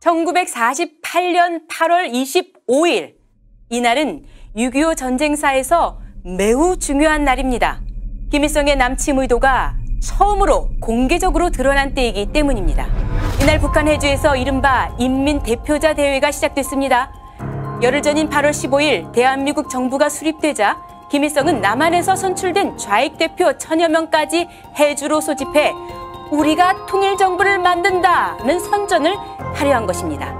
1948년 8월 25일, 이날은 6.25 전쟁사에서 매우 중요한 날입니다. 김일성의 남침 의도가 처음으로 공개적으로 드러난 때이기 때문입니다. 이날 북한 해주에서 이른바 인민대표자 대회가 시작됐습니다. 열흘 전인 8월 15일 대한민국 정부가 수립되자 김일성은 남한에서 선출된 좌익 대표 1000여 명까지 해주로 소집해 우리가 통일정부를 만든다는 선전을 하려 한 것입니다.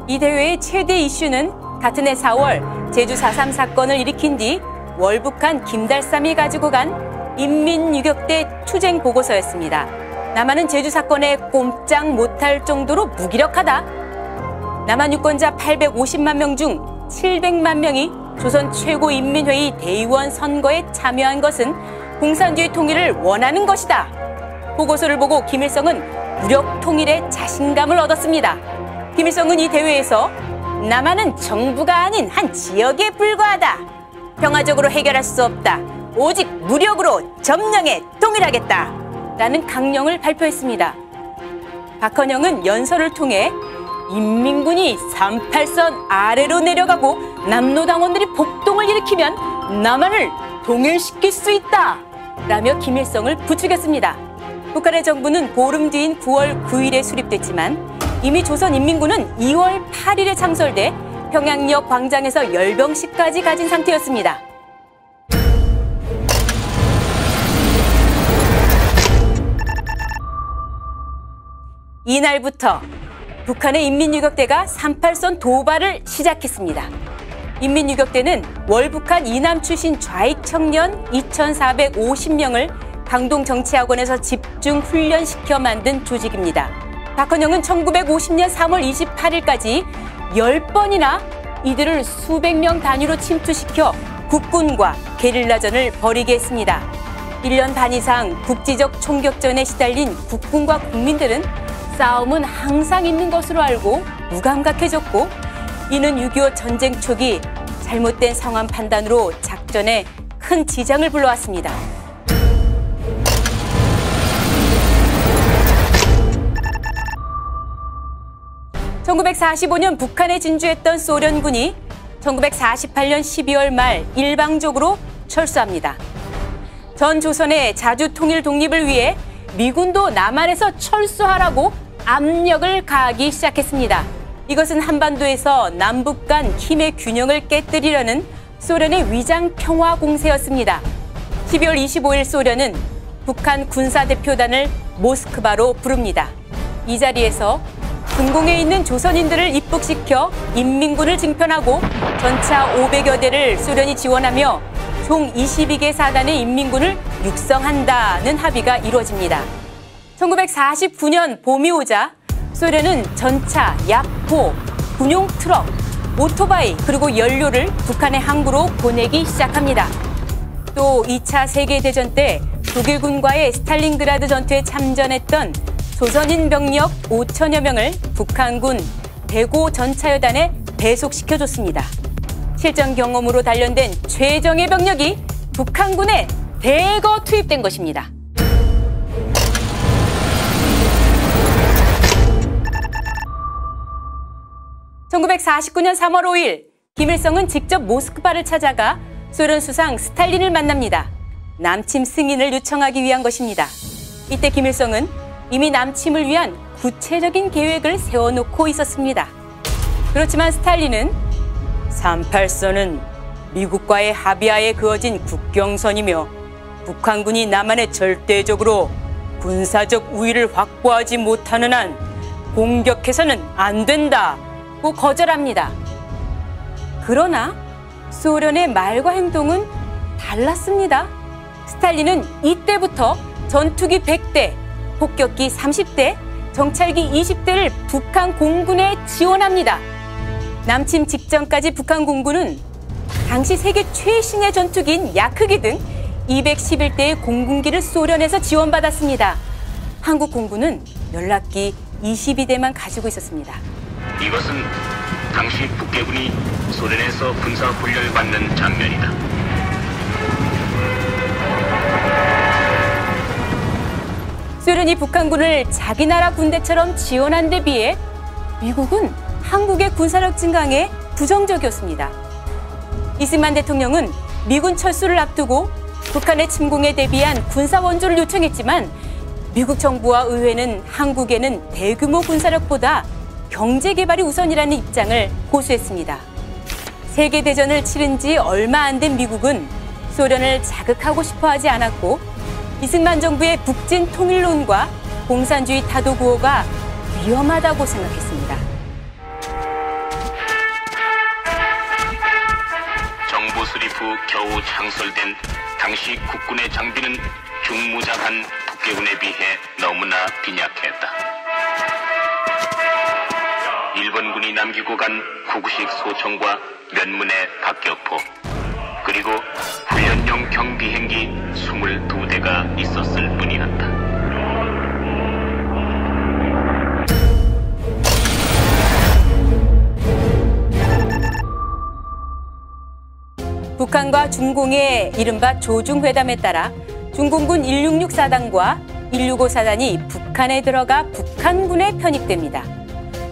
이 대회의 최대 이슈는 같은 해 4월 제주 4.3 사건을 일으킨 뒤 월북한 김달삼이 가지고 간 인민유격대 투쟁 보고서였습니다. 남한은 제주 사건에 꼼짝 못할 정도로 무기력하다. 남한 유권자 850만 명 중 700만 명이 조선 최고인민회의 대의원 선거에 참여한 것은 공산주의 통일을 원하는 것이다. 보고서를 보고 김일성은 무력 통일에 자신감을 얻었습니다. 김일성은 이 대회에서 남한은 정부가 아닌 한 지역에 불과하다. 평화적으로 해결할 수 없다. 오직 무력으로 점령해 통일하겠다. 라는 강령을 발표했습니다. 박헌영은 연설을 통해 인민군이 38선 아래로 내려가고 남로당원들이 폭동을 일으키면 남한을 동일시킬 수 있다. 라며 김일성을 부추겼습니다. 북한의 정부는 보름 뒤인 9월 9일에 수립됐지만 이미 조선인민군은 2월 8일에 창설돼 평양역 광장에서 열병식까지 가진 상태였습니다. 이날부터 북한의 인민유격대가 38선 도발을 시작했습니다. 인민유격대는 월북한 이남 출신 좌익 청년 2,450명을 강동정치학원에서 집중 훈련시켜 만든 조직입니다. 박헌영은 1950년 3월 28일까지 10번이나 이들을 수백 명 단위로 침투시켜 국군과 게릴라전을 벌이게 했습니다. 1년 반 이상 국지적 총격전에 시달린 국군과 국민들은 싸움은 항상 있는 것으로 알고 무감각해졌고, 이는 6.25 전쟁 초기 잘못된 상황 판단으로 작전에 큰 지장을 불러왔습니다. (1945년) 북한에 진주했던 소련군이 1948년 12월 말 일방적으로 철수합니다. 전 조선의 자주 통일 독립을 위해 미군도 남한에서 철수하라고 압력을 가하기 시작했습니다. 이것은 한반도에서 남북 간 힘의 균형을 깨뜨리려는 소련의 위장 평화 공세였습니다. 12월 25일 소련은 북한 군사대표단을 모스크바로 부릅니다. 이 자리에서 중공에 있는 조선인들을 입북시켜 인민군을 징편하고 전차 500여 대를 소련이 지원하며 총 22개 사단의 인민군을 육성한다는 합의가 이루어집니다. 1949년 봄이 오자 소련은 전차, 야포, 군용 트럭, 오토바이 그리고 연료를 북한의 항구로 보내기 시작합니다. 또 2차 세계대전 때 독일군과의 스탈린그라드 전투에 참전했던 조선인 병력 5천여 명을 북한군 대고 전차여단에 배속시켜줬습니다. 실전 경험으로 단련된 최정예 병력이 북한군에 대거 투입된 것입니다. (1949년 3월 5일) 김일성은 직접 모스크바를 찾아가 소련 수상 스탈린을 만납니다. 남침 승인을 요청하기 위한 것입니다. 이때 김일성은 이미 남침을 위한 구체적인 계획을 세워놓고 있었습니다. 그렇지만 스탈린은 38선은 미국과의 합의하에 그어진 국경선이며 북한군이 남한에 절대적으로 군사적 우위를 확보하지 못하는 한 공격해서는 안 된다고 거절합니다. 그러나 소련의 말과 행동은 달랐습니다. 스탈린은 이때부터 전투기 100대, 폭격기 30대, 정찰기 20대를 북한 공군에 지원합니다. 남침 직전까지 북한 공군은 당시 세계 최신의 전투기인 야크기 등 211대의 공군기를 소련에서 지원받았습니다. 한국 공군은 연락기 22대만 가지고 있었습니다. 이것은 당시 북계군이 소련에서 군사 훈련을 받는 장면이다. 소련이 북한군을 자기 나라 군대처럼 지원한 데 비해 미국은 한국의 군사력 증강에 부정적이었습니다. 이승만 대통령은 미군 철수를 앞두고 북한의 침공에 대비한 군사 원조를 요청했지만 미국 정부와 의회는 한국에는 대규모 군사력보다 경제 개발이 우선이라는 입장을 고수했습니다. 세계대전을 치른 지 얼마 안 된 미국은 소련을 자극하고 싶어 하지 않았고 이승만 정부의 북진 통일론과 공산주의 타도 구호가 위험하다고 생각했습니다. 정부 수립 후 겨우 창설된 당시 국군의 장비는 중무장한 북괴군에 비해 너무나 빈약했다. 일본군이 남기고 간 구구식 소총과 면문의 박격포, 그리고 훈련용 경비행기 22대가 있었을 뿐이었다. 북한과 중공의 이른바 조중회담에 따라 중공군 166 사단과 165 사단이 북한에 들어가 북한군에 편입됩니다.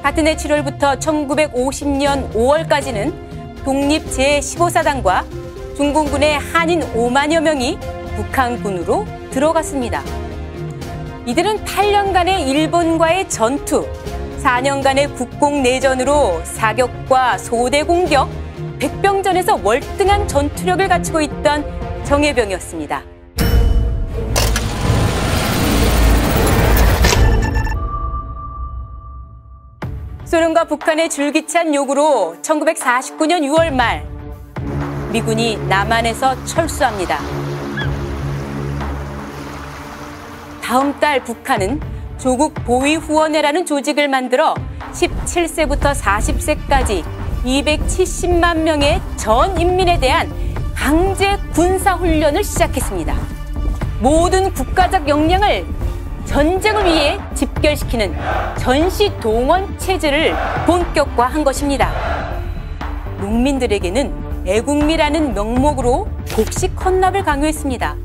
같은 해 7월부터 1950년 5월까지는 독립 제15사단과 중공군의 한인 5만여 명이 북한군으로 들어갔습니다. 이들은 8년간의 일본과의 전투, 4년간의 국공내전으로 사격과 소대 공격, 백병전에서 월등한 전투력을 갖추고 있던 정예병이었습니다. 소련과 북한의 줄기찬 요구로 1949년 6월 말 미군이 남한에서 철수합니다. 다음 달 북한은 조국 보위후원회라는 조직을 만들어 17세부터 40세까지 270만 명의 전 인민에 대한 강제 군사훈련을 시작했습니다. 모든 국가적 역량을 전쟁을 위해 집결시키는 전시동원 체제를 본격화한 것입니다. 농민들에게는 애국미라는 명목으로 곡식 헌납을 강요했습니다.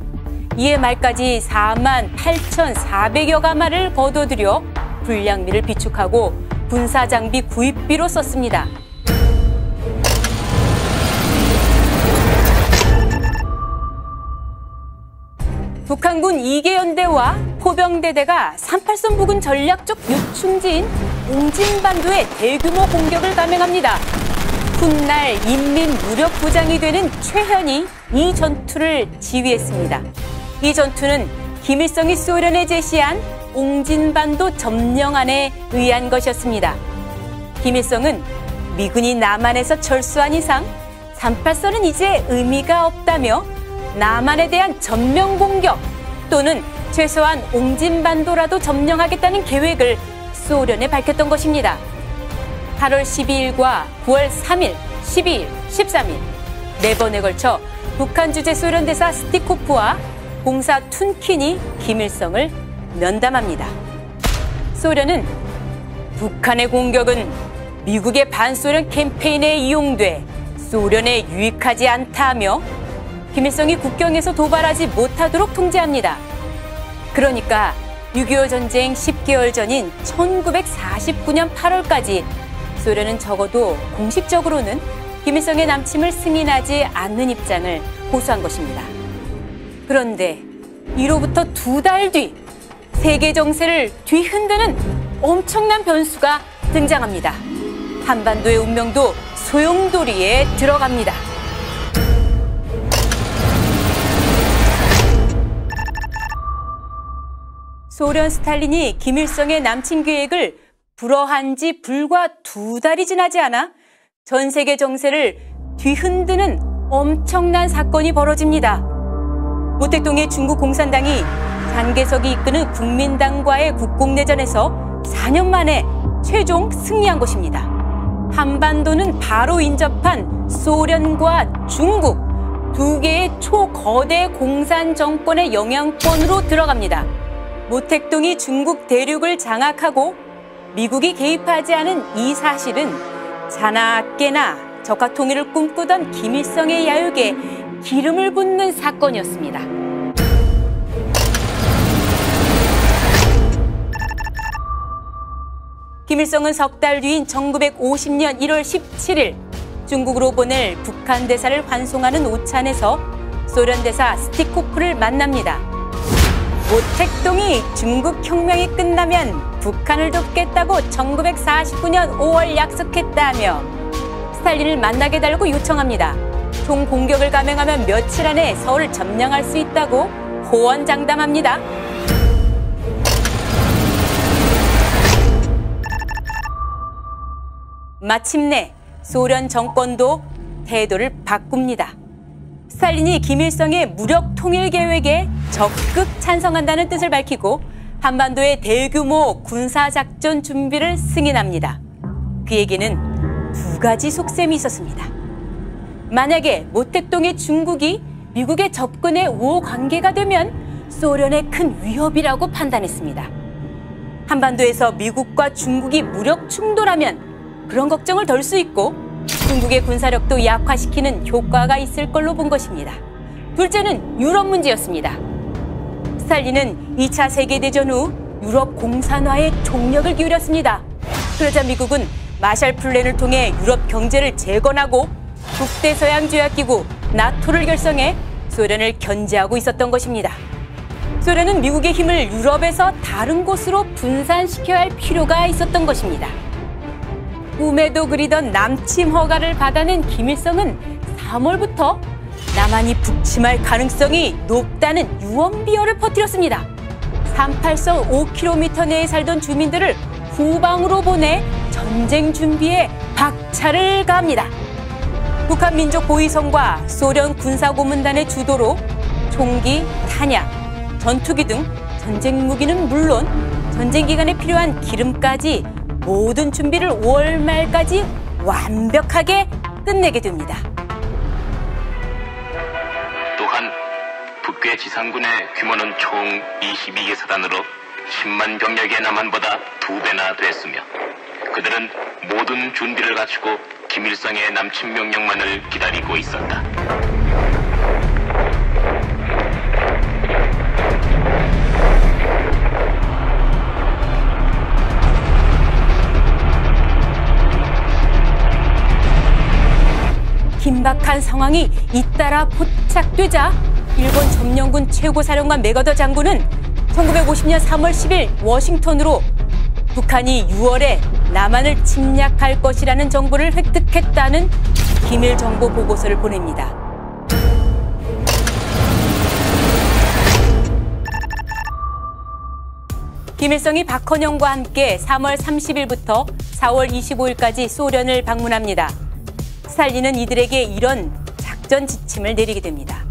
이해 말까지 48,400여 가마를 거둬들여 군량미를 비축하고 군사장비 구입비로 썼습니다. 북한군 2개 연대와 포병대대가 38선 부근 전략적 요충지인 옹진반도에 대규모 공격을 감행합니다. 훗날 인민무력부장이 되는 최현이 이 전투를 지휘했습니다. 이 전투는 김일성이 소련에 제시한 옹진반도 점령안에 의한 것이었습니다. 김일성은 미군이 남한에서 철수한 이상 38선은 이제 의미가 없다며 남한에 대한 전면 공격 또는 최소한 옹진반도라도 점령하겠다는 계획을 소련에 밝혔던 것입니다. 8월 12일과 9월 3일, 12일, 13일 4번에 걸쳐 북한 주재 소련 대사 스티코프와 공사 툰킨이 김일성을 면담합니다. 소련은 북한의 공격은 미국의 반소련 캠페인에 이용돼 소련에 유익하지 않다며 김일성이 국경에서 도발하지 못하도록 통제합니다. 그러니까 6.25 전쟁 10개월 전인 1949년 8월까지 소련은 적어도 공식적으로는 김일성의 남침을 승인하지 않는 입장을 고수한 것입니다. 그런데 이로부터 2달 뒤 세계 정세를 뒤흔드는 엄청난 변수가 등장합니다. 한반도의 운명도 소용돌이에 들어갑니다. 소련 스탈린이 김일성의 남침 계획을 불허한 지 불과 2달이 지나지 않아 전 세계 정세를 뒤흔드는 엄청난 사건이 벌어집니다. 모택동의 중국 공산당이 장개석이 이끄는 국민당과의 국공내전에서 4년 만에 최종 승리한 것입니다. 한반도는 바로 인접한 소련과 중국 2개의 초거대 공산 정권의 영향권으로 들어갑니다. 모택동이 중국 대륙을 장악하고 미국이 개입하지 않은 이 사실은 자나 깨나 적화 통일을 꿈꾸던 김일성의 야욕에 기름을 붓는 사건이었습니다. 김일성은 석 달 뒤인 1950년 1월 17일 중국으로 보낼 북한 대사를 환송하는 오찬에서 소련 대사 스티코프를 만납니다. 모택동이 중국 혁명이 끝나면 북한을 돕겠다고 1949년 5월 약속했다며 스탈린을 만나게 달라고 요청합니다. 총 공격을 감행하면 며칠 안에 서울을 점령할 수 있다고 호언장담합니다. 마침내 소련 정권도 태도를 바꿉니다. 스탈린이 김일성의 무력 통일 계획에 적극 찬성한다는 뜻을 밝히고 한반도의 대규모 군사작전 준비를 승인합니다. 그에게는 두 가지 속셈이 있었습니다. 만약에 모택동의 중국이 미국의 접근에 우호 관계가 되면 소련의 큰 위협이라고 판단했습니다. 한반도에서 미국과 중국이 무력 충돌하면 그런 걱정을 덜 수 있고 중국의 군사력도 약화시키는 효과가 있을 걸로 본 것입니다. 둘째는 유럽 문제였습니다. 스탈린은 2차 세계대전 후 유럽 공산화에 총력을 기울였습니다. 그러자 미국은 마샬 플랜을 통해 유럽 경제를 재건하고 북대서양조약기구 나토를 결성해 소련을 견제하고 있었던 것입니다. 소련은 미국의 힘을 유럽에서 다른 곳으로 분산시켜야 할 필요가 있었던 것입니다. 꿈에도 그리던 남침 허가를 받아낸 김일성은 3월부터 남한이 북침할 가능성이 높다는 유언비어를 퍼뜨렸습니다. 38성 5km 내에 살던 주민들을 후방으로 보내 전쟁 준비에 박차를 가합니다. 북한 민족보위성과 소련 군사고문단의 주도로 총기, 탄약, 전투기 등 전쟁 무기는 물론 전쟁 기간에 필요한 기름까지 모든 준비를 5월 말까지 완벽하게 끝내게 됩니다. 또한 북괴 지상군의 규모는 총 22개 사단으로 10만 병력의 남한보다 2배나 됐으며 그들은 모든 준비를 갖추고 김일성의 남침 명령만을 기다리고 있었다. 긴박한 상황이 잇따라 포착되자 일본 점령군 최고사령관 맥어더 장군은 1950년 3월 10일 워싱턴으로 북한이 6월에 남한을 침략할 것이라는 정보를 획득했다는 기밀 정보 보고서를 보냅니다. 김일성이 박헌영과 함께 3월 30일부터 4월 25일까지 소련을 방문합니다. 스탈린은 이들에게 이런 작전 지침을 내리게 됩니다.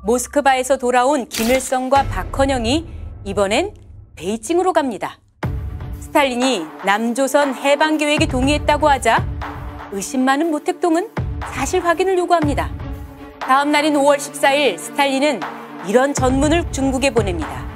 모스크바에서 돌아온 김일성과 박헌영이 이번엔 베이징으로 갑니다. 스탈린이 남조선 해방 계획에 동의했다고 하자 의심 많은 모택동은 사실 확인을 요구합니다. 다음 날인 5월 14일 스탈린은 이런 전문을 중국에 보냅니다.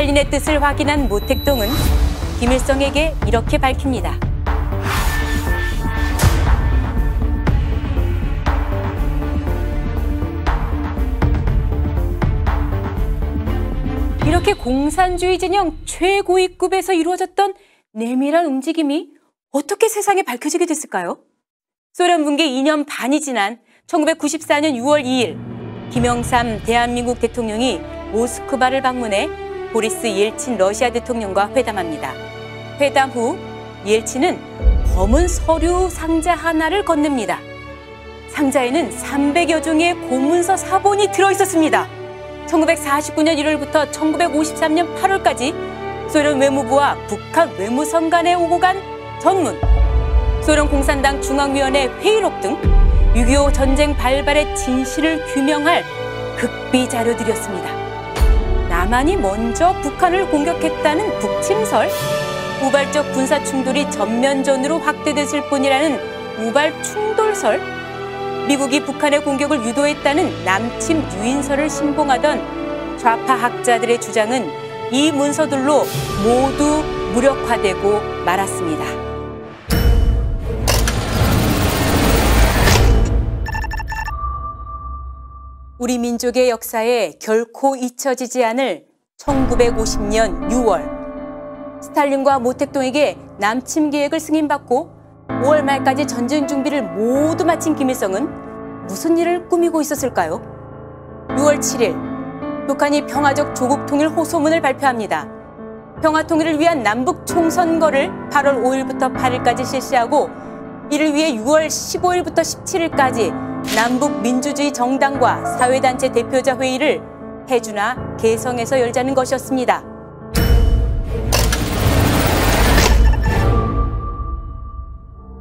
스탈린의 뜻을 확인한 모택동은 김일성에게 이렇게 밝힙니다. 이렇게 공산주의 진영 최고위급에서 이루어졌던 내밀한 움직임이 어떻게 세상에 밝혀지게 됐을까요? 소련 붕괴 2년 반이 지난 1994년 6월 2일 김영삼 대한민국 대통령이 모스크바를 방문해 보리스 옐친 러시아 대통령과 회담합니다. 회담 후 옐친은 검은 서류 상자 하나를 건넵니다. 상자에는 300여 종의 공문서 사본이 들어있었습니다. 1949년 1월부터 1953년 8월까지 소련 외무부와 북한 외무성 간에 오고 간 전문, 소련 공산당 중앙위원회 회의록 등 6.25 전쟁 발발의 진실을 규명할 극비 자료들이었습니다. 남한이 먼저 북한을 공격했다는 북침설, 우발적 군사 충돌이 전면전으로 확대됐을 뿐이라는 우발 충돌설, 미국이 북한의 공격을 유도했다는 남침 유인설을 신봉하던 좌파 학자들의 주장은 이 문서들로 모두 무력화되고 말았습니다. 우리 민족의 역사에 결코 잊혀지지 않을 1950년 6월, 스탈린과 모택동에게 남침 계획을 승인받고 5월 말까지 전쟁 준비를 모두 마친 김일성은 무슨 일을 꾸미고 있었을까요? 6월 7일, 북한이 평화적 조국 통일 호소문을 발표합니다. 평화 통일을 위한 남북 총선거를 8월 5일부터 8일까지 실시하고 이를 위해 6월 15일부터 17일까지 남북 민주주의 정당과 사회단체 대표자 회의를 해주나 개성에서 열자는 것이었습니다.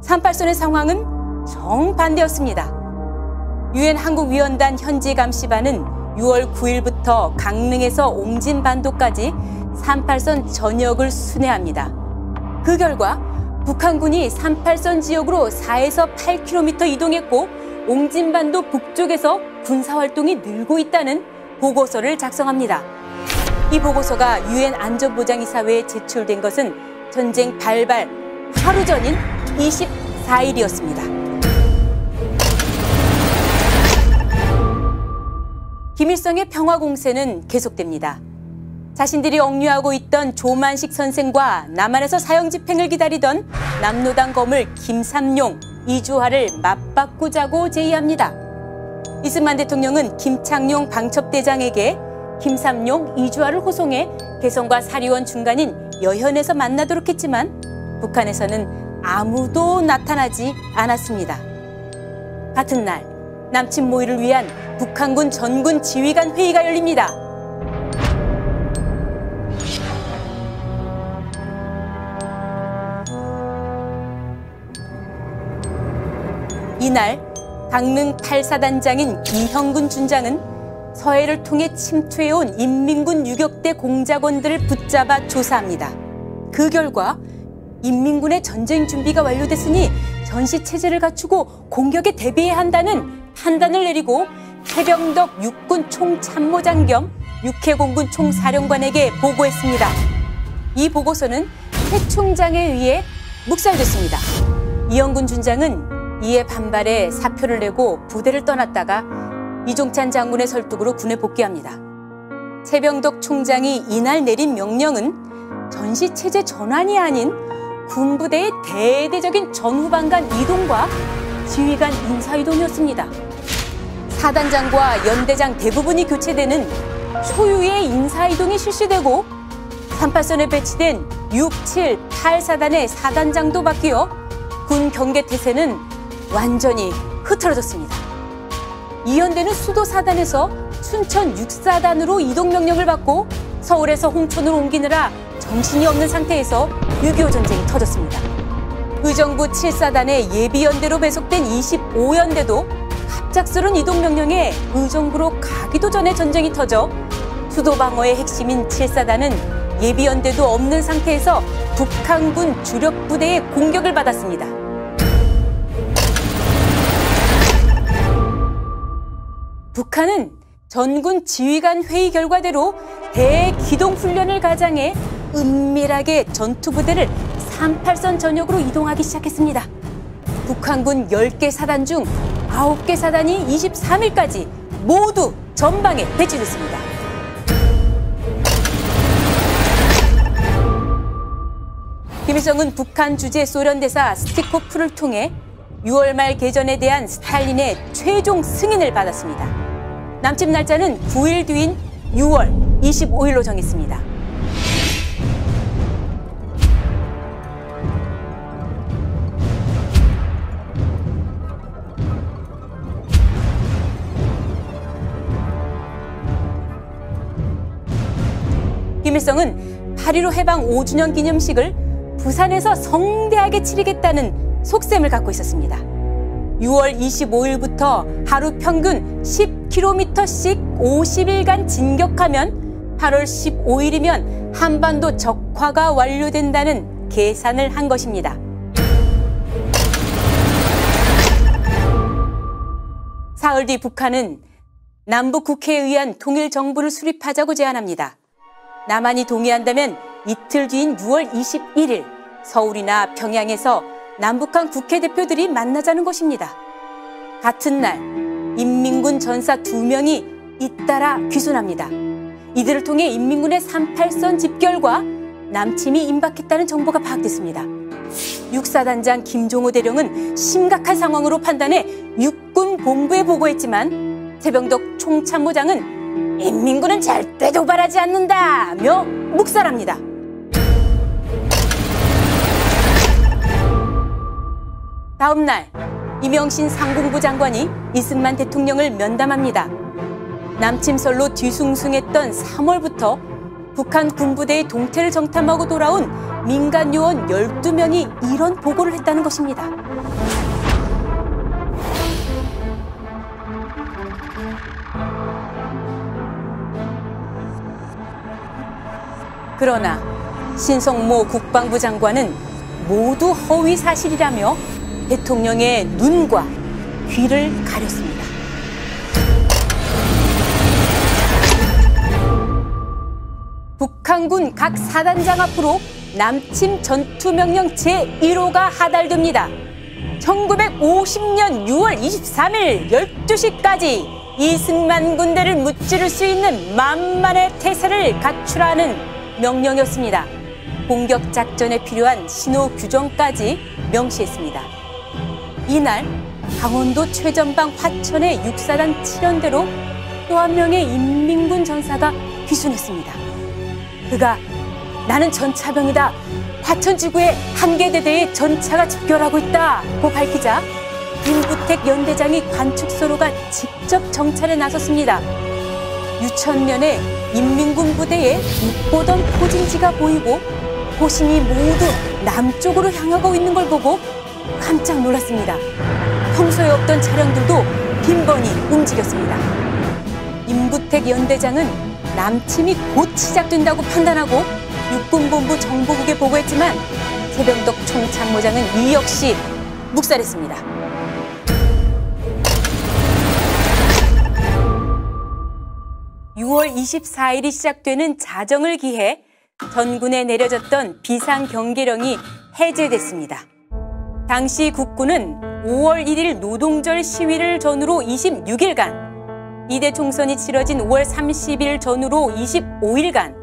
(38선의) 상황은 정반대였습니다. 유엔 한국위원단 현지 감시반은 6월 9일부터 강릉에서 옹진반도까지 38선 전역을 순회합니다. 그 결과 북한군이 38선 지역으로 4에서 8km 이동했고 옹진반도 북쪽에서 군사활동이 늘고 있다는 보고서를 작성합니다. 이 보고서가 유엔 안전보장이사회에 제출된 것은 전쟁 발발 하루 전인 24일이었습니다. 김일성의 평화 공세는 계속됩니다. 자신들이 억류하고 있던 조만식 선생과 남한에서 사형 집행을 기다리던 남로당 거물 김삼룡, 이주화를 맞바꾸자고 제의합니다. 이승만 대통령은 김창룡 방첩대장에게 김삼룡, 이주화를 호송해 개성과 사리원 중간인 여현에서 만나도록 했지만 북한에서는 아무도 나타나지 않았습니다. 같은 날, 남침 모의를 위한 북한군 전군 지휘관 회의가 열립니다. 이날 강릉 8사단장인 이형군 준장은 서해를 통해 침투해온 인민군 유격대 공작원들을 붙잡아 조사합니다. 그 결과 인민군의 전쟁 준비가 완료됐으니 전시체제를 갖추고 공격에 대비해야 한다는 판단을 내리고 최병덕 육군 총참모장 겸 육해공군 총사령관에게 보고했습니다. 이 보고서는 새 총장에 의해 묵살됐습니다. 이형군 준장은 이에 반발해 사표를 내고 부대를 떠났다가 이종찬 장군의 설득으로 군에 복귀합니다. 최병덕 총장이 이날 내린 명령은 전시체제 전환이 아닌 군부대의 대대적인 전후방간 이동과 지휘관 인사이동이었습니다. 사단장과 연대장 대부분이 교체되는 초유의 인사이동이 실시되고 38선에 배치된 6, 7, 8사단의 사단장도 바뀌어 군 경계태세는 완전히 흐트러졌습니다. 이연대는 수도 4단에서 춘천 6사단으로 이동 명령을 받고 서울에서 홍천으로 옮기느라 정신이 없는 상태에서 6.25 전쟁이 터졌습니다. 의정부 7사단의 예비연대로 배속된 25연대도 갑작스런 이동 명령에 의정부로 가기도 전에 전쟁이 터져 수도 방어의 핵심인 7사단은 예비연대도 없는 상태에서 북한군 주력 부대의 공격을 받았습니다. 북한은 전군 지휘관 회의 결과대로 대기동훈련을 가장해 은밀하게 전투부대를 38선 전역으로 이동하기 시작했습니다. 북한군 10개 사단 중 9개 사단이 23일까지 모두 전방에 배치됐습니다. 김일성은 북한 주재 소련 대사 스티코프를 통해 6월 말 개전에 대한 스탈린의 최종 승인을 받았습니다. 남침 날짜는 9일 뒤인 6월 25일로 정했습니다. 김일성은 8.15 해방 5주년 기념식을 부산에서 성대하게 치르겠다는 속셈을 갖고 있었습니다. 6월 25일부터 하루 평균 10km씩 50일간 진격하면 8월 15일이면 한반도 적화가 완료된다는 계산을 한 것입니다. 사흘 뒤 북한은 남북 국회에 의한 통일 정부를 수립하자고 제안합니다. 남한이 동의한다면 이틀 뒤인 6월 21일 서울이나 평양에서 남북한 국회 대표들이 만나자는 것입니다. 같은 날 인민군 전사 2명이 잇따라 귀순합니다. 이들을 통해 인민군의 38선 집결과 남침이 임박했다는 정보가 파악됐습니다. 육사단장 김종호 대령은 심각한 상황으로 판단해 육군 본부에 보고했지만 최병덕 총참모장은 인민군은 절대 도발하지 않는다며 묵살합니다. 다음 날 이명신 상공부 장관이 이승만 대통령을 면담합니다. 남침설로 뒤숭숭했던 3월부터 북한 군부대의 동태를 정탐하고 돌아온 민간 요원 12명이 이런 보고를 했다는 것입니다. 그러나 신성모 국방부 장관은 모두 허위 사실이라며 대통령의 눈과 귀를 가렸습니다. 북한군 각 사단장 앞으로 남침 전투명령 제1호가 하달됩니다. 1950년 6월 23일 12시까지 이승만 군대를 무찌를 수 있는 만만의 태세를 갖추라는 명령이었습니다. 공격 작전에 필요한 신호 규정까지 명시했습니다. 이날 강원도 최전방 화천의 육사단 7연대로 또 한 명의 인민군 전사가 귀순했습니다. 그가 나는 전차병이다. 화천지구의 한계대대에 전차가 집결하고 있다고 밝히자 김부택 연대장이 관측소로 가 직접 정찰에 나섰습니다. 유천면에 인민군 부대에 못 보던 포진지가 보이고 포신이 모두 남쪽으로 향하고 있는 걸 보고 깜짝 놀랐습니다. 평소에 없던 차량들도 빈번히 움직였습니다. 임부택 연대장은 남침이 곧 시작된다고 판단하고 육군본부 정보국에 보고했지만 최병덕 총참모장은 이 역시 묵살했습니다. (6월 24일이) 시작되는 자정을 기해 전군에 내려졌던 비상경계령이 해제됐습니다. 당시 국군은 5월 1일 노동절 시위를 전후로 26일간, 이대 총선이 치러진 5월 30일 전후로 25일간,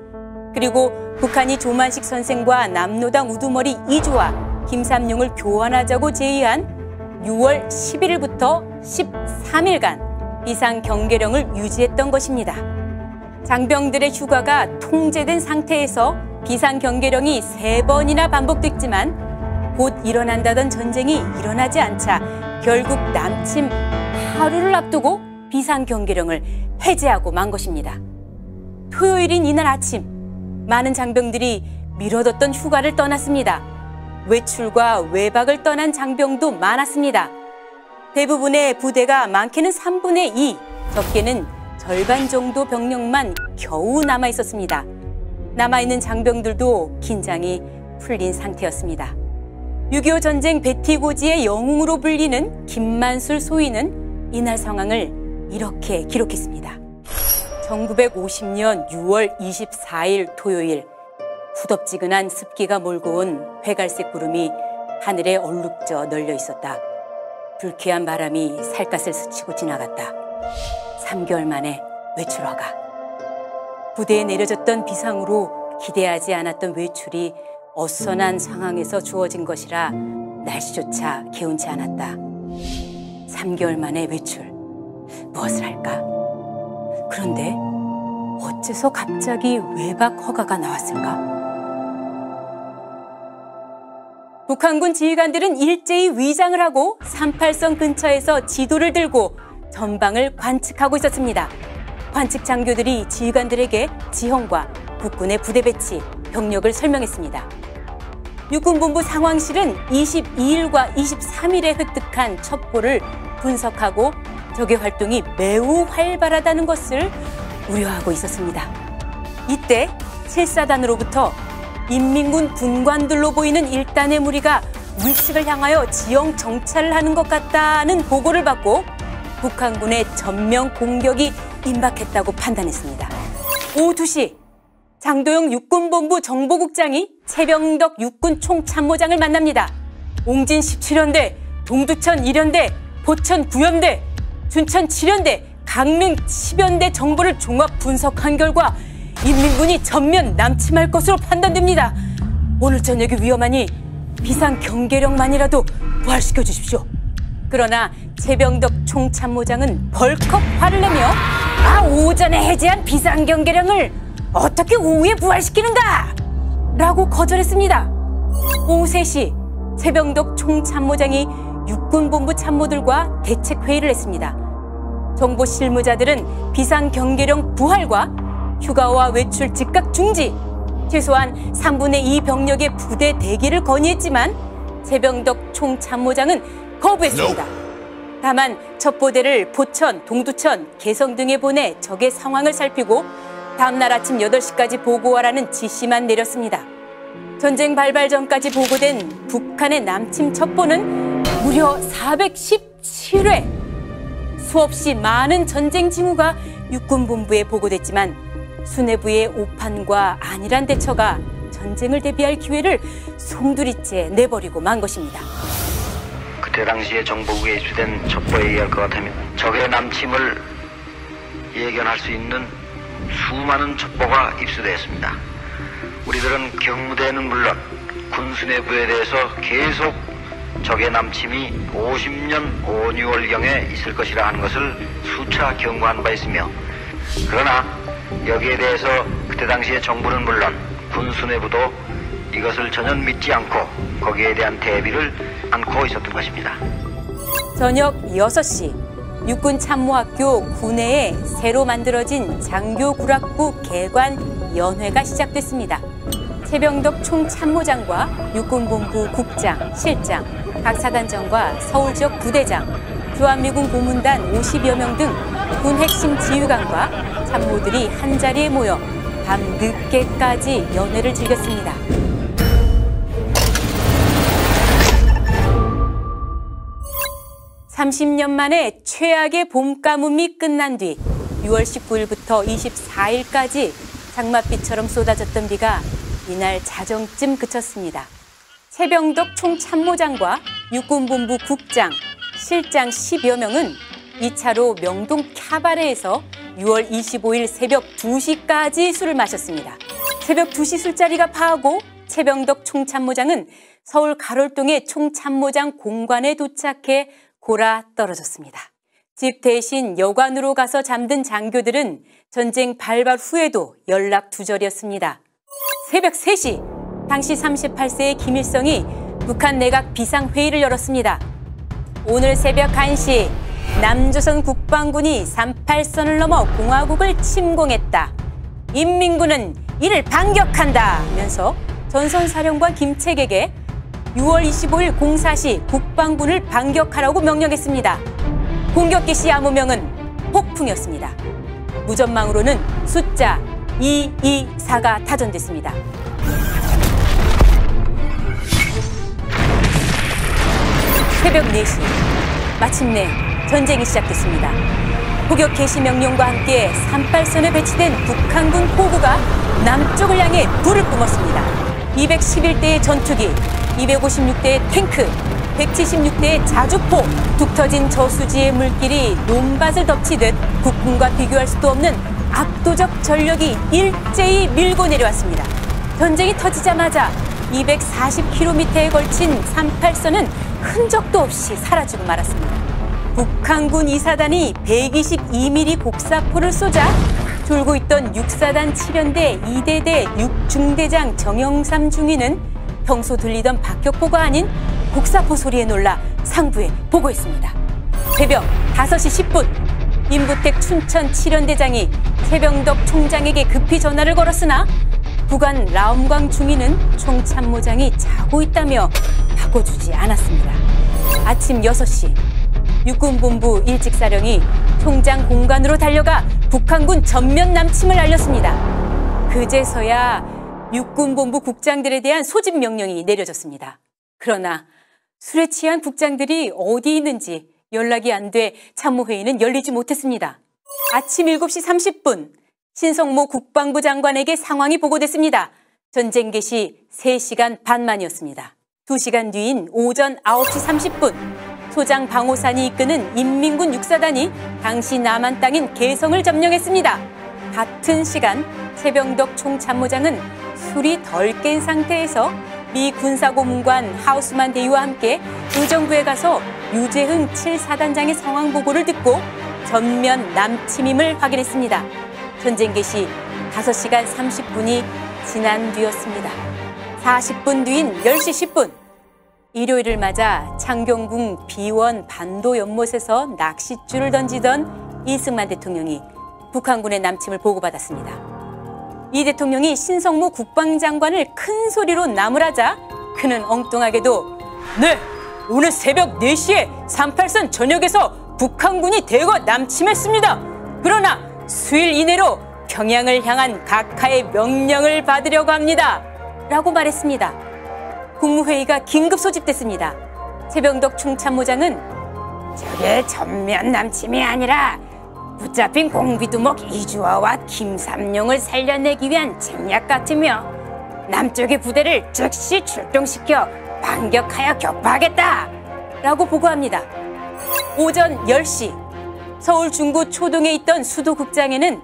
그리고 북한이 조만식 선생과 남로당 우두머리 이주와 김삼룡을 교환하자고 제의한 6월 11일부터 13일간 비상경계령을 유지했던 것입니다. 장병들의 휴가가 통제된 상태에서 비상경계령이 3번이나 반복됐지만 곧 일어난다던 전쟁이 일어나지 않자 결국 남침 하루를 앞두고 비상경계령을 해제하고 만 것입니다. 토요일인 이날 아침, 많은 장병들이 미뤄뒀던 휴가를 떠났습니다. 외출과 외박을 떠난 장병도 많았습니다. 대부분의 부대가 많게는 3분의 2, 적게는 절반 정도 병력만 겨우 남아 있었습니다. 남아있는 장병들도 긴장이 풀린 상태였습니다. 6.25 전쟁 배티고지의 영웅으로 불리는 김만술 소위는 이날 상황을 이렇게 기록했습니다. 1950년 6월 24일 토요일, 후덥지근한 습기가 몰고 온 회갈색 구름이 하늘에 얼룩져 널려 있었다. 불쾌한 바람이 살갗을 스치고 지나갔다. 3개월 만에 외출 허가. 부대에 내려졌던 비상으로 기대하지 않았던 외출이 어수선한 상황에서 주어진 것이라 날씨조차 개운치 않았다. 3개월 만에 외출. 무엇을 할까? 그런데 어째서 갑자기 외박 허가가 나왔을까? 북한군 지휘관들은 일제히 위장을 하고 38선 근처에서 지도를 들고 전방을 관측하고 있었습니다. 관측 장교들이 지휘관들에게 지형과 국군의 부대 배치, 병력을 설명했습니다. 육군본부 상황실은 22일과 23일에 획득한 첩보를 분석하고 적의 활동이 매우 활발하다는 것을 우려하고 있었습니다. 이때 7사단으로부터 인민군 군관들로 보이는 1단의 무리가 울측을 향하여 지형 정찰을 하는 것 같다는 보고를 받고 북한군의 전면 공격이 임박했다고 판단했습니다. 오후 2시 장도영 육군본부 정보국장이 최병덕 육군 총참모장을 만납니다. 옹진 17연대, 동두천 1연대, 포천 9연대, 춘천 7연대, 강릉 10연대 정보를 종합 분석한 결과 인민군이 전면 남침할 것으로 판단됩니다. 오늘 저녁이 위험하니 비상경계령만이라도 부활시켜 주십시오. 그러나 최병덕 총참모장은 벌컥 화를 내며 오전에 해제한 비상경계령을 어떻게 오후에 부활시키는가? 라고 거절했습니다. 오후 3시 최병덕 총참모장이 육군본부 참모들과 대책회의를 했습니다. 정보 실무자들은 비상경계령 부활과 휴가와 외출 즉각 중지, 최소한 3분의 2 병력의 부대 대기를 건의했지만 최병덕 총참모장은 거부했습니다. 다만 첩보대를 포천, 동두천, 개성 등에 보내 적의 상황을 살피고 다음날 아침 8시까지 보고하라는 지시만 내렸습니다. 전쟁 발발 전까지 보고된 북한의 남침 첩보는 무려 417회! 수없이 많은 전쟁 징후가 육군본부에 보고됐지만 수뇌부의 오판과 안일한 대처가 전쟁을 대비할 기회를 송두리째 내버리고 만 것입니다. 그때 당시에 정보국에 입수된 첩보에 의할 것 같으면 적의 남침을 예견할 수 있는 수많은 첩보가 입수되었습니다. 우리들은 경무대는 물론 군수뇌부에 대해서 계속 적의 남침이 50년 5, 6월경에 있을 것이라 하는 것을 수차 경고한 바 있으며, 그러나 여기에 대해서 그때 당시에 정부는 물론 군수뇌부도 이것을 전혀 믿지 않고 거기에 대한 대비를 않고 있었던 것입니다. 저녁 6시 육군참모학교 구내에 새로 만들어진 장교구락부 개관연회가 시작됐습니다. 최병덕 총참모장과 육군본부 국장, 실장, 각 사단장과 서울지역 부대장, 주한미군 고문단 50여 명 등 군 핵심 지휘관과 참모들이 한자리에 모여 밤 늦게까지 연회를 즐겼습니다. (30년) 만에 최악의 봄 가뭄이 끝난 뒤 6월 19일부터 24일까지 장맛비처럼 쏟아졌던 비가 이날 자정쯤 그쳤습니다. 최병덕 총참모장과 육군본부 국장, 실장 10여 명은 2차로 명동 캬바레에서 6월 25일 새벽 2시까지 술을 마셨습니다. 새벽 2시 술자리가 파하고 최병덕 총참모장은 서울 가롤동의 총참모장 공관에 도착해 골아 떨어졌습니다. 집 대신 여관으로 가서 잠든 장교들은 전쟁 발발 후에도 연락 두절이었습니다. 새벽 3시, 당시 38세의 김일성이 북한 내각 비상회의를 열었습니다. 오늘 새벽 1시, 남조선 국방군이 38선을 넘어 공화국을 침공했다. 인민군은 이를 반격한다 면서 전선사령관 김책에게 6월 25일 04시 국방군을 반격하라고 명령했습니다. 공격 개시 암호명은 폭풍이었습니다. 무전망으로는 숫자 224가 타전됐습니다. 새벽 4시, 마침내 전쟁이 시작됐습니다. 포격 개시 명령과 함께 38선에 배치된 북한군 포구가 남쪽을 향해 불을 뿜었습니다. 211대의 전투기, 256대의 탱크, 176대의 자주포, 툭 터진 저수지의 물길이 논밭을 덮치듯 국군과 비교할 수도 없는 압도적 전력이 일제히 밀고 내려왔습니다. 전쟁이 터지자마자 240km에 걸친 38선은 흔적도 없이 사라지고 말았습니다. 북한군 2사단이 122mm 곡사포를 쏘자 졸고 있던 6사단 7연대 2대대 6중대장 정영삼 중위는 평소 들리던 박격포가 아닌 곡사포 소리에 놀라 상부에 보고했습니다. 새벽 5시 10분 임부택 춘천 7연대장이 최병덕 총장에게 급히 전화를 걸었으나 부관 라엄광 중위는 총참모장이 자고 있다며 바꿔주지 않았습니다. 아침 6시 육군본부 일직사령이 총장 공관으로 달려가 북한군 전면 남침을 알렸습니다. 그제서야 육군본부 국장들에 대한 소집 명령이 내려졌습니다. 그러나 술에 취한 국장들이 어디 있는지 연락이 안 돼 참모회의는 열리지 못했습니다. 아침 7시 30분 신성모 국방부 장관에게 상황이 보고됐습니다. 전쟁 개시 3시간 반 만이었습니다. 2시간 뒤인 오전 9시 30분 소장 방호산이 이끄는 인민군 육사단이 당시 남한 땅인 개성을 점령했습니다. 같은 시간 최병덕 총참모장은 술이 덜 깬 상태에서 미 군사고문관 하우스만 대위와 함께 의정부에 가서 유재흥 7사단장의 상황 보고를 듣고 전면 남침임을 확인했습니다. 전쟁 개시 5시간 30분이 지난 뒤였습니다. 40분 뒤인 10시 10분 일요일을 맞아 창경궁 비원 반도 연못에서 낚싯줄을 던지던 이승만 대통령이 북한군의 남침을 보고받았습니다. 이 대통령이 신성모 국방장관을 큰 소리로 나무라자 그는 엉뚱하게도 네! 오늘 새벽 4시에 38선 전역에서 북한군이 대거 남침했습니다. 그러나 수일 이내로 평양을 향한 각하의 명령을 받으려고 합니다. 라고 말했습니다. 국무회의가 긴급 소집됐습니다. 최병덕 총참모장은 저게 전면 남침이 아니라 붙잡힌 공비두목 이주화와 김삼룡을 살려내기 위한 책략 같으며 남쪽의 부대를 즉시 출동시켜 반격하여 격파하겠다 라고 보고합니다. 오전 10시 서울 중구 초동에 있던 수도극장에는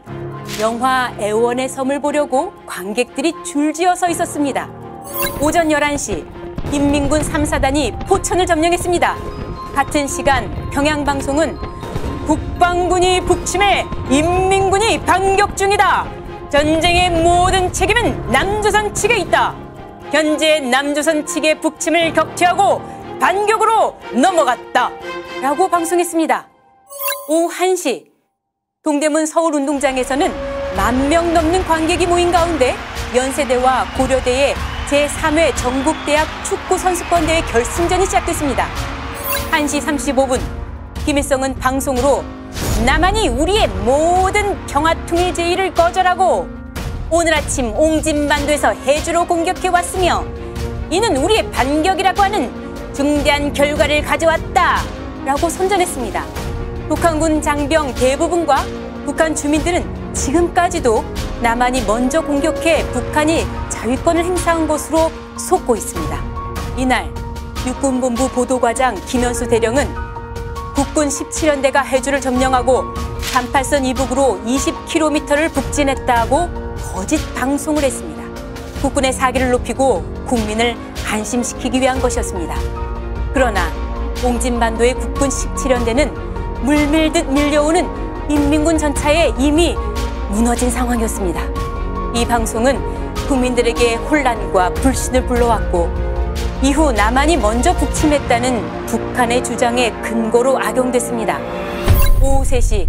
영화 애원의 섬을 보려고 관객들이 줄지어 서 있었습니다. 오전 11시 인민군 3사단이 포천을 점령했습니다. 같은 시간 평양방송은 국방군이 북침해 인민군이 반격 중이다. 전쟁의 모든 책임은 남조선 측에 있다. 현재 남조선 측의 북침을 격퇴하고 반격으로 넘어갔다. 라고 방송했습니다. 오후 1시 동대문 서울운동장에서는 10,000명 넘는 관객이 모인 가운데 연세대와 고려대의 제3회 전국대학 축구선수권대회 결승전이 시작됐습니다. 1시 35분 김일성은 방송으로 남한이 우리의 모든 평화통일 제의를 거절하고 오늘 아침 옹진반도에서 해주로 공격해왔으며 이는 우리의 반격이라고 하는 중대한 결과를 가져왔다 라고 선전했습니다. 북한군 장병 대부분과 북한 주민들은 지금까지도 남한이 먼저 공격해 북한이 자위권을 행사한 것으로 속고 있습니다. 이날 육군본부 보도과장 김현수 대령은 국군 17연대가 해주를 점령하고 38선 이북으로 20km를 북진했다고 거짓 방송을 했습니다. 국군의 사기를 높이고 국민을 안심시키기 위한 것이었습니다. 그러나 옹진반도의 국군 17연대는 물밀듯 밀려오는 인민군 전차에 이미 무너진 상황이었습니다. 이 방송은 국민들에게 혼란과 불신을 불러왔고 이후 남한이 먼저 북침했다는 북한의 주장에 근거로 악용됐습니다. 오후 3시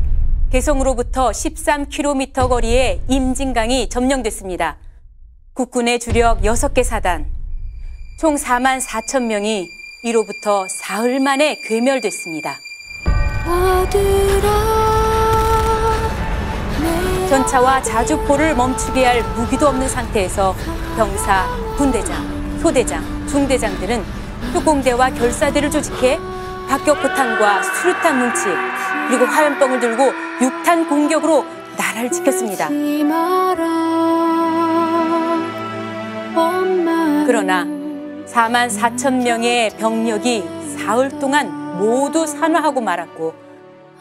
개성으로부터 13km 거리에 임진강이 점령됐습니다. 국군의 주력 6개 사단, 총 44,000명이 이로부터 사흘 만에 괴멸됐습니다. 전차와 자주포를 멈추게 할 무기도 없는 상태에서 병사, 분대장, 소대장, 중대장들은 특공대와 결사대를 조직해 박격포탄과 수류탄 뭉치 그리고 화염병을 들고 육탄 공격으로 나라를 지켰습니다. 그러나 44,000명의 병력이 사흘 동안 모두 산화하고 말았고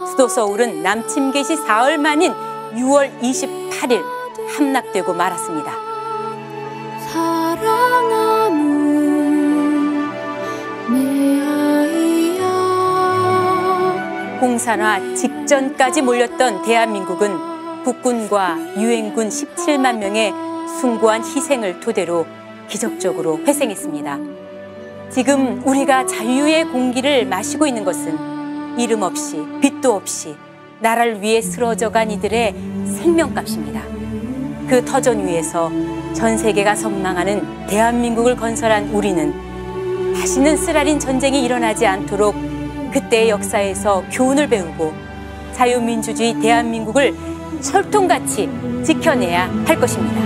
수도 서울은 남침 개시 사흘 만인 6월 28일 함락되고 말았습니다. 사랑하는 내 아이야. 공산화 직전까지 몰렸던 대한민국은 국군과 유엔군 17만 명의 숭고한 희생을 토대로 기적적으로 회생했습니다. 지금 우리가 자유의 공기를 마시고 있는 것은 이름 없이 빛도 없이 나라를 위해 쓰러져간 이들의 생명값입니다. 그 터전 위에서 전 세계가 선망하는 대한민국을 건설한 우리는 다시는 쓰라린 전쟁이 일어나지 않도록 그때의 역사에서 교훈을 배우고 자유민주주의 대한민국을 철통같이 지켜내야 할 것입니다.